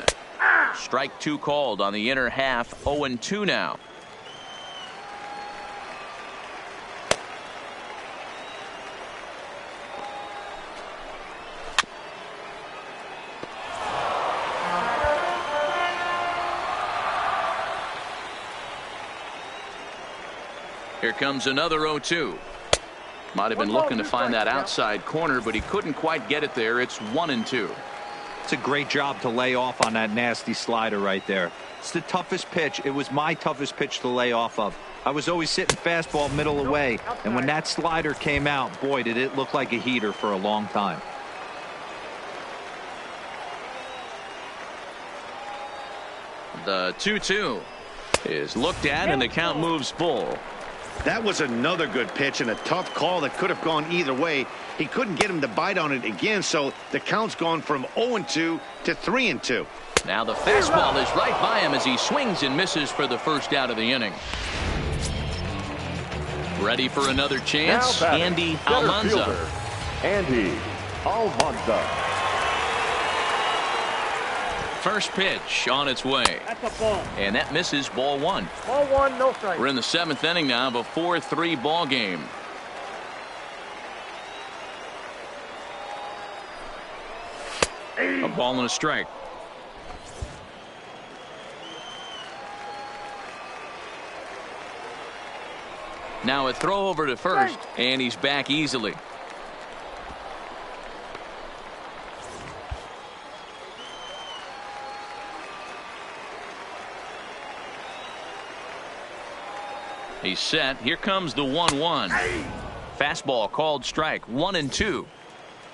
Strike 2 called on the inner half. 0-2 now. Here comes another 0-2. Might have been looking to find that outside corner, but he couldn't quite get it there. It's 1-2. It's a great job to lay off on that nasty slider right there. It's the toughest pitch. It was my toughest pitch to lay off of. I was always sitting fastball middle away, and when that slider came out, boy, did it look like a heater for a long time. The 2-2 is looked at, and the count moves full. That was another good pitch and a tough call that could have gone either way. He couldn't get him to bite on it again, so the count's gone from 0-2 to 3-2. Now the fastball is right by him as he swings and misses for the first out of the inning. Ready for another chance, Andy Almanza. Andy Almanza. First pitch on its way. That's a ball. And that misses. Ball 1. Ball 1, no strike. We're in the 7th inning now of a 4-3 ball game. A ball and a strike. Now a throw over to first, and he's back easily. He's set. Here comes the 1-1. Fastball called strike. 1-2.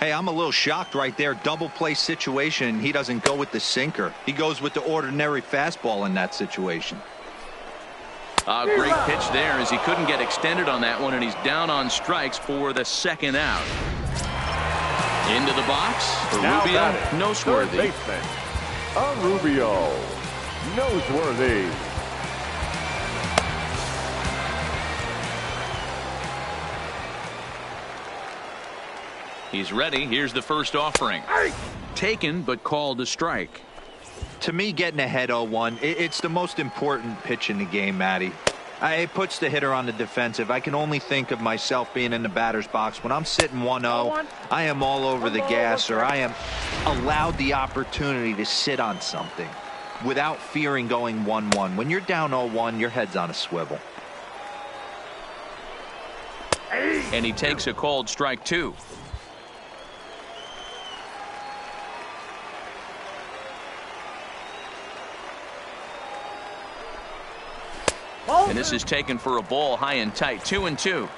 Hey, I'm a little shocked right there. Double play situation. He doesn't go with the sinker. He goes with the ordinary fastball in that situation. A great pitch there as he couldn't get extended on that one, and he's down on strikes for the second out. Into the box for Rubio. Noseworthy. Rubio. Noseworthy. He's ready. Here's the first offering. Taken, but called a strike. To me, getting ahead 0-1, it's the most important pitch in the game, Matty. It puts the hitter on the defensive. I can only think of myself being in the batter's box. When I'm sitting 1-0, I am all over the gas, or I am allowed the opportunity to sit on something without fearing going 1-1. When you're down 0-1, your head's on a swivel. And he takes a called strike 2. And this is taken for a ball high and tight. 2-2.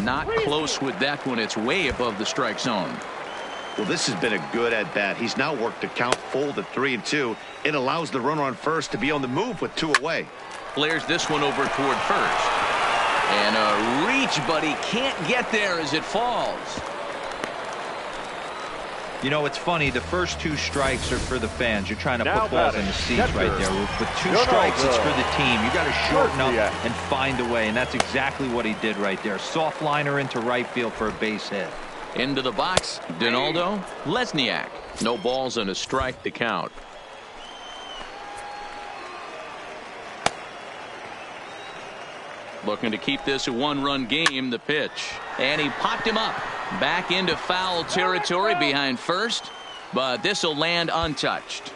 Not close with that one. It's way above the strike zone. Well, this has been a good at-bat. He's now worked the count full to 3-2. It allows the runner on first to be on the move with 2 away. Flares this one over toward first. And a reach, but he can't get there as it falls. You know, it's funny. The first 2 strikes are for the fans. You're trying to Now put balls in the seats right there. With 2 strikes, it's for the team. You got to shorten up and find a way, and that's exactly what he did right there. Soft liner into right field for a base hit. Into the box, Donaldo Lesniak. No balls and a strike to count. Looking to keep this a 1-run game. The pitch, and he popped him up back into foul territory behind first, but this will land untouched.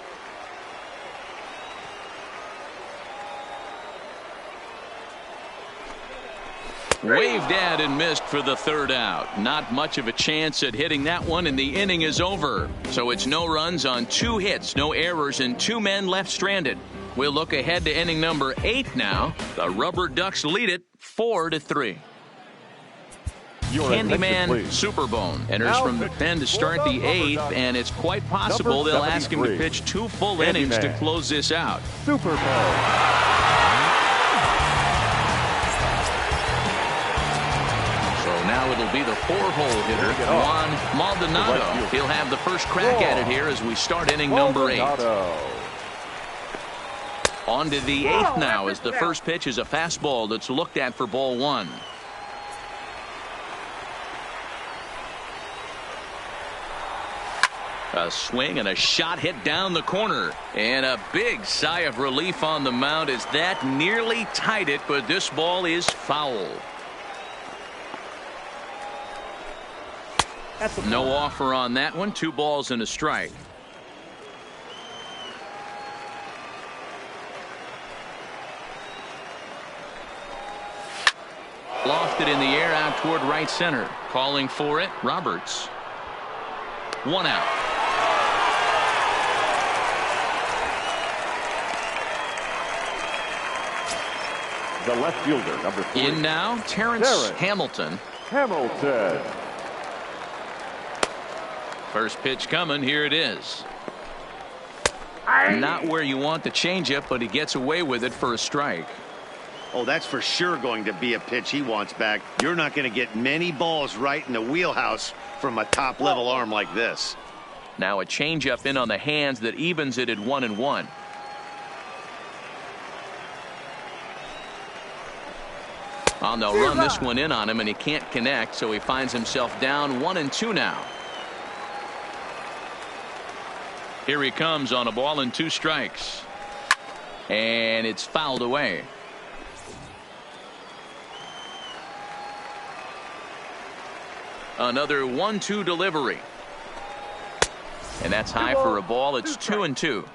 Waved at and missed for the 3rd out. Not much of a chance at hitting that one, and the inning is over. So it's no runs on 2 hits, no errors, and 2 men left stranded. We'll look ahead to inning number 8 now. The Rubberducks lead it 4-3. Candyman Superbone enters from the pen to start the 8th, and it's quite possible they'll ask him to pitch 2 full innings to close this out. Superbone. Now it'll be the 4-hole hitter, Juan Maldonado. He'll have the first crack at it here as we start inning number 8. On to the 8th now as the first pitch is a fastball that's looked at for ball 1. A swing and a shot hit down the corner. And a big sigh of relief on the mound as that nearly tied it, but this ball is foul. No offer on that one. 2 balls and a strike. Lofted in the air out toward right center. Calling for it, Roberts. 1 out. The left fielder, number 3. In now, Terrence Hamilton. First pitch coming. Here it is. Not where you want the changeup, but he gets away with it for a strike. Oh, that's for sure going to be a pitch he wants back. You're not going to get many balls right in the wheelhouse from a top-level arm like this. Now a changeup in on the hands that evens it at 1-1. Oh, they'll run this one in on him, and he can't connect, so he finds himself down 1-2 now. Here he comes on a ball and 2 strikes. And it's fouled away. Another 1-2 delivery. And that's high for a ball. It's 2-2.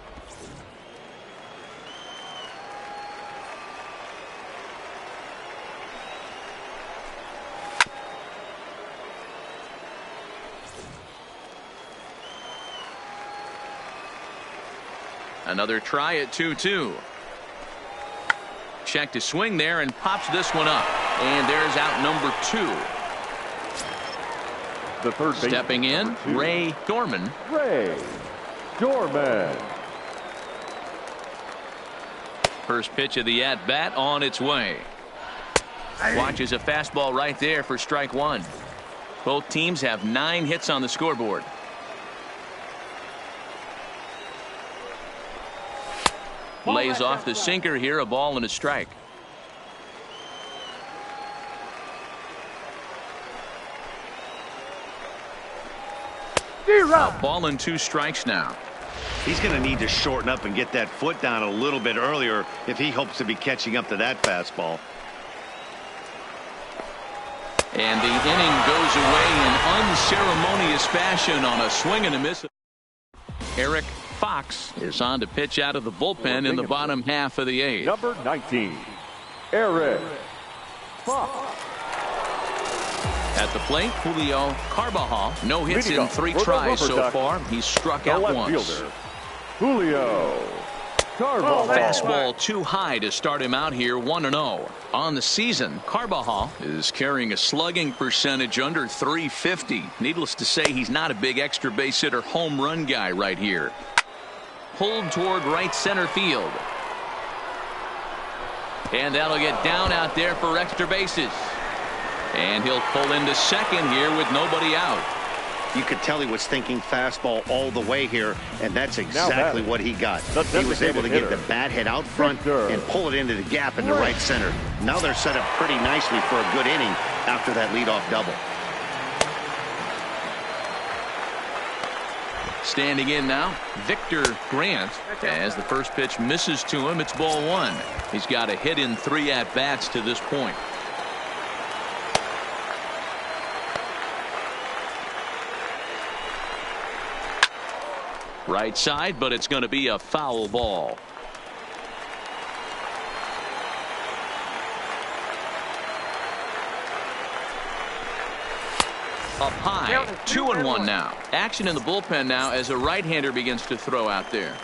Another try at 2-2. Check to swing there and pops this one up. And there's out number 2. The third base stepping in, Ray Dorman. First pitch of the at-bat on its way. Watches a fastball right there for strike 1. Both teams have 9 hits on the scoreboard. Lays off the sinker here, a ball and a strike. A ball and 2 strikes now. He's going to need to shorten up and get that foot down a little bit earlier if he hopes to be catching up to that fastball. And the inning goes away in unceremonious fashion on a swing and a miss. Eric Fox is on to pitch out of the bullpen in the bottom half of the 8th. Number 19, Eric Fox. At the plate, Julio Carbajal. No hits in 3 tries so far. He's struck out once. Julio Fastball too high to start him out here 1-0. On the season, Carbajal is carrying a slugging percentage under .350. Needless to say, he's not a big extra base hitter home run guy right here. Pulled toward right center field. And that'll get down out there for extra bases. And he'll pull into second here with nobody out. You could tell he was thinking fastball all the way here, and that's exactly what he got. He was able to get the bat hit out front and pull it into the gap in the right center. Now they're set up pretty nicely for a good inning after that leadoff double. Standing in now, Victor Grant. As the first pitch misses to him, it's ball one. He's got a hit in 3 at-bats to this point. Right side, but it's going to be a foul ball. Up high, 2-1 now. Action in the bullpen now as a right-hander begins to throw out there.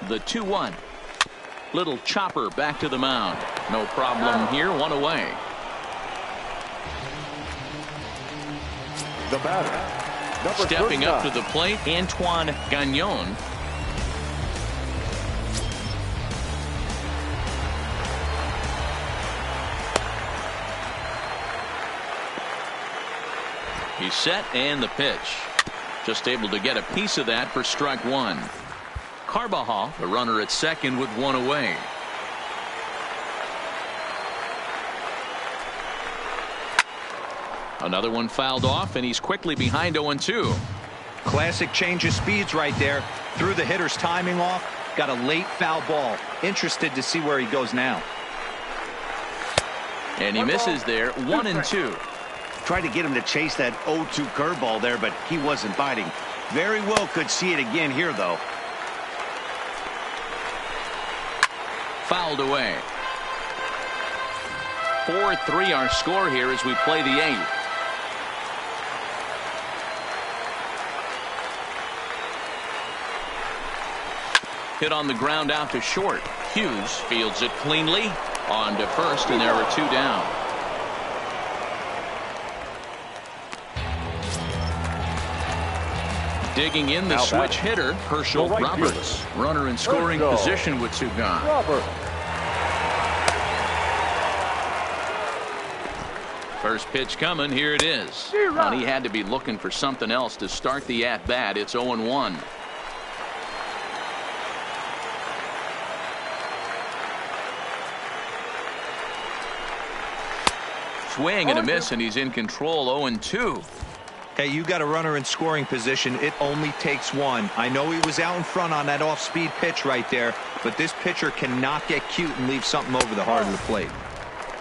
The 2-1. Little chopper back to the mound. No problem here, 1 away. The batter, stepping up to the plate, Antoine Gagnon. He's set, and the pitch. Just able to get a piece of that for strike one. Carbajal, the runner at second with 1 away. Another one fouled off, and he's quickly behind 0-2. Classic change of speeds right there. Threw the hitter's timing off. Got a late foul ball. Interested to see where he goes now. And he misses there, 1-2. Tried to get him to chase that 0-2 curveball there, but he wasn't biting. Very well could see it again here, though. Fouled away. 4-3 our score here as we play the 8th. Hit on the ground out to short. Hughes fields it cleanly on to first, and there are 2 down. Digging in the switch hitter, Herschel Roberts. Runner in scoring position with 2 gone. First pitch coming. Here it is. And he had to be looking for something else to start the at-bat. It's 0-1. Swing and a miss, and he's in control. 0-2. Hey, you got a runner in scoring position. It only takes 1. I know he was out in front on that off-speed pitch right there, but this pitcher cannot get cute and leave something over the heart of the plate.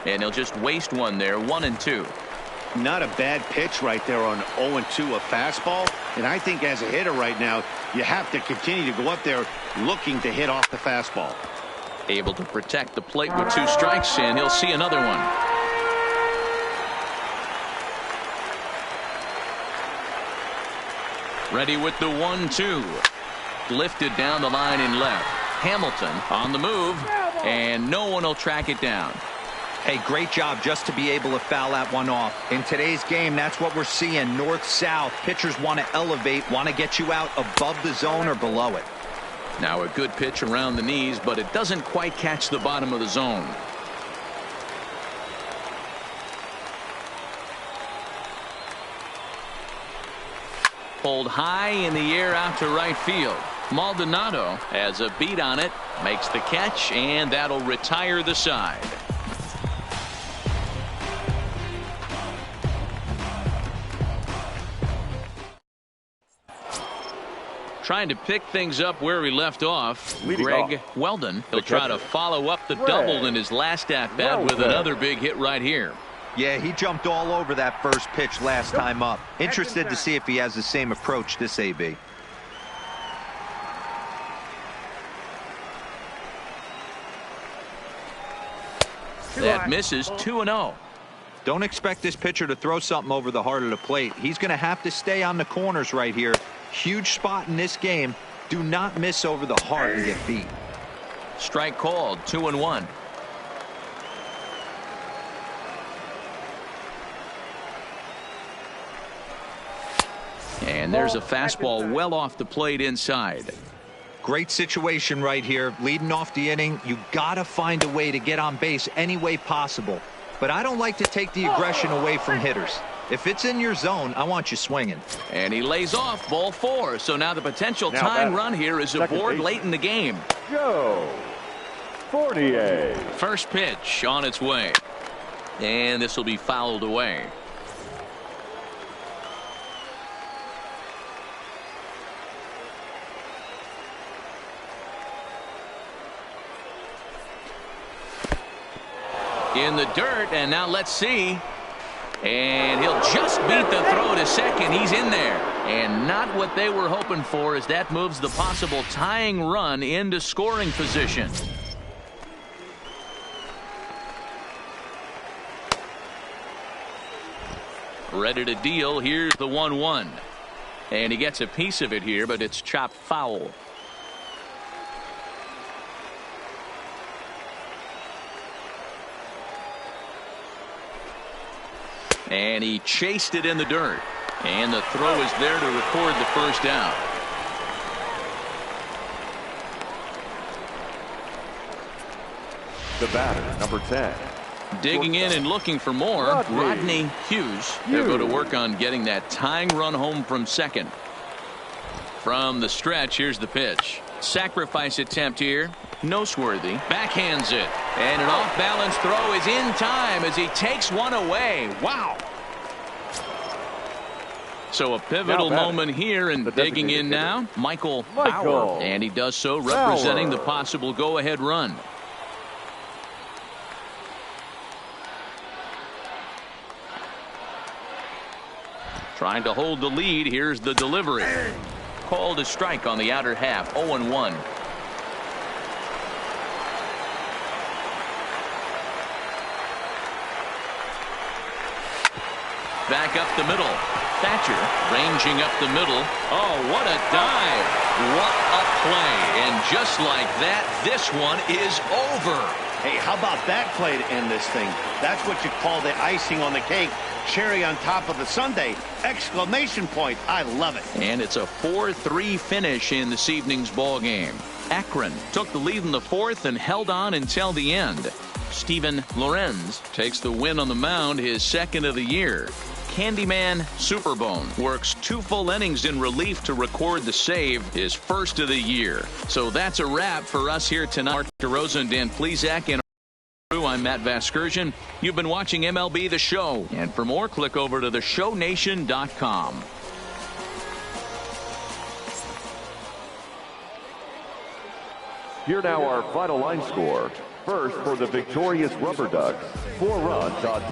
And he'll just waste one there. 1-2. Not a bad pitch right there on 0-2, a fastball. And I think as a hitter right now, you have to continue to go up there looking to hit off the fastball. Able to protect the plate with 2 strikes, and he'll see another one. Ready with the 1-2. Lifted down the line in left. Hamilton on the move, and no one will track it down. Hey, great job just to be able to foul that one off. In today's game, that's what we're seeing. North-south. Pitchers want to elevate, want to get you out above the zone or below it. Now a good pitch around the knees, but it doesn't quite catch the bottom of the zone. Pulled high in the air out to right field. Maldonado has a beat on it, makes the catch, and that'll retire the side. Trying to pick things up where we left off. Greg Weldon. He'll try to follow up the double in his last at-bat with another big hit right here. Yeah, he jumped all over that first pitch last time up. Interested to see if he has the same approach this AB. That misses. 2-0. Don't expect this pitcher to throw something over the heart of the plate. He's going to have to stay on the corners right here. Huge spot in this game. Do not miss over the heart and get beat. Strike called, 2-1. And there's a fastball well off the plate inside. Great situation right here. Leading off the inning, you got to find a way to get on base any way possible. But I don't like to take the aggression away from hitters. If it's in your zone, I want you swinging. And he lays off ball 4. So now the potential tying run here is aboard late in the game. Joe Fournier. First pitch on its way. And this will be fouled away. In the dirt, and now let's see. And he'll just beat the throw to second. He's in there. And not what they were hoping for, as that moves the possible tying run into scoring position. Ready to deal. Here's the 1-1. And he gets a piece of it here, but it's chopped foul. And he chased it in the dirt. And the throw is there to record the first down. The batter, number 10. Digging in and looking for more, Rodney Hughes. They'll go to work on getting that tying run home from second. From the stretch, here's the pitch. Sacrifice attempt here. Noseworthy backhands it, and an off-balance throw is in time as he takes one away. Wow. So a pivotal moment here, and digging in now, Michael Bauer, and he does so representing the possible go-ahead run. Trying to hold the lead. Here's the delivery. Called a strike on the outer half. 0-1. Back up the middle. Thatcher ranging up the middle. Oh, what a dive. What a play. And just like that, this one is over. Hey, how about that play to end this thing? That's what you call the icing on the cake. Cherry on top of the sundae. Exclamation point. I love it. And it's a 4-3 finish in this evening's ball game. Akron took the lead in the fourth and held on until the end. Steven Lorenz takes the win on the mound, his second of the year. Candyman Superbone works 2 full innings in relief to record the save, his first of the year. So that's a wrap for us here tonight. Mark DeRosa and Dan Plesac and I'm Matt Vasgersian. You've been watching MLB The Show. And for more, click over to theshownation.com. Here now our final line score. First, for the victorious Rubberducks, 4 runs on